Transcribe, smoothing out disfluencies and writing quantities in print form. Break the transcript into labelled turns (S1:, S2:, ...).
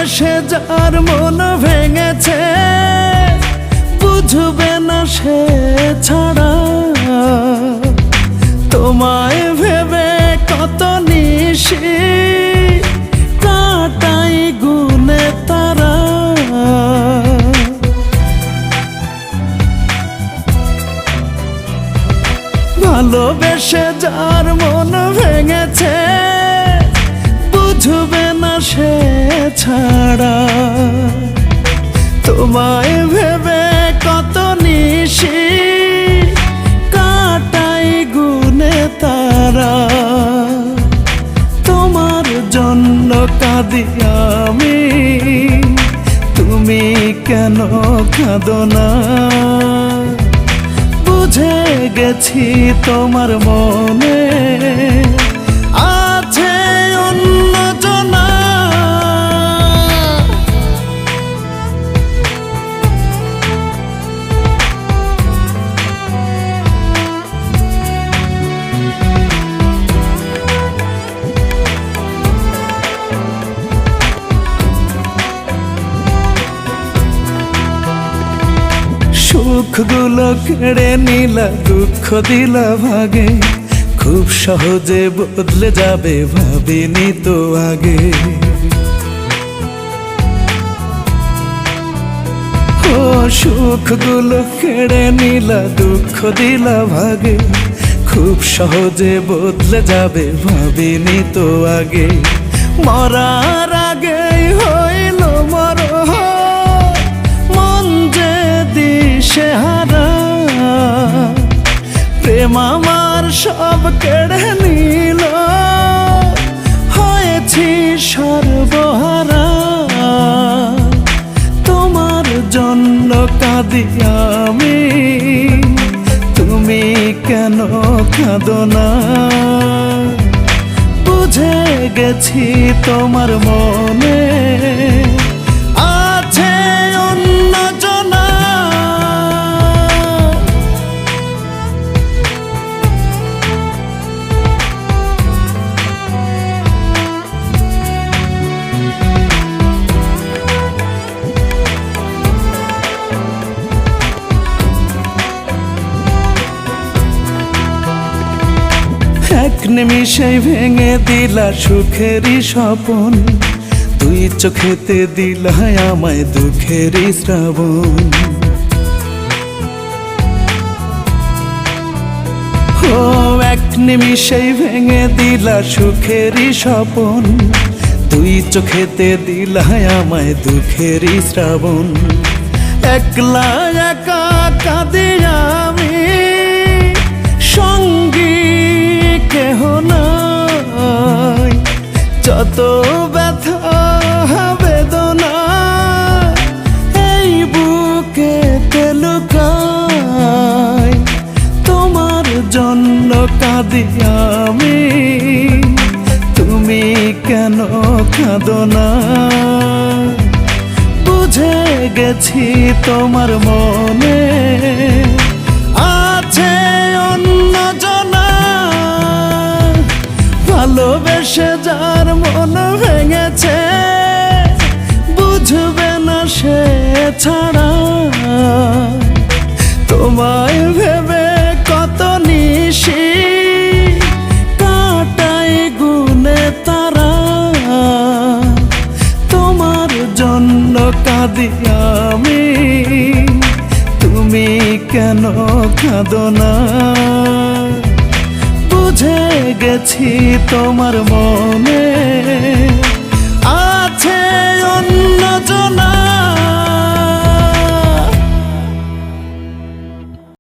S1: ভালোবেসে যার মন ভেঙেছে বুঝবে না সে ছাড়া। তোমায় ভেবে কত নিশি কাটাই গুনে তারা। ভালোবেসে যার মন ভেঙেছে বুঝবে না সে ছাড়া। তোমায় ভেবে কত নিশি কাটাই গুনে তারা। তোমার জন্য কাঁদি আমি, তুমি কেন কাঁদো না? বুঝে গেছি তোমার মনে আছে অন্যজনা। সুখগুলো কেড়ে নিলা, দুঃখ দিলা ভাগে, খুব সহজে বদলে যাবে ভাবিনি তো আগে। ও সুখগুলো কেড়ে নিলা, দুঃখ দিলা ভাগে, খুব সহজে বদলে যাবে ভাবিনি তো আগে। মরার আগেই হইল মরণ, মন যে দিশেহারা। প্রেম আমার সব কেড়ে নিল, হয়েছি সর্বহারা। তোমার জন্য কাঁদি আমি, তুমি কেন কাঁদো না? বুঝে গেছি তোমার মনে আছে অন্যজনা। এক নিমিষেই ভেঙে দিলা সুখেরই স্বপন, তুই চোখেতে দিলা আমায় দুঃখেরই শ্রাবণ। ও এক নিমিষেই ভেঙে দিলা সুখেরই স্বপন, তুই চোখেতে দিলা আমায় দুঃখেরই শ্রাবণ। একলা একা কাঁদি আমি, সঙ্গী কেহ নাই। যত ব্যথা বেদনা এই বুকেতে লুকায়, তোমার জন্য কাঁদি আমি, তুমি কেন কাঁদো না? বুঝে গেছি তোমার মনে আছে অন্যজনা। ভালোবেসে যার মন ভেঙেছে বুঝবে না সে ছাড়া। তোমায় ভেবে কত নিশি কাটাই গুনে তারা। তোমার জন্য কাঁদি আমি, তুমি কেন কাঁদো না? বুঝে গেছি তোমার মনে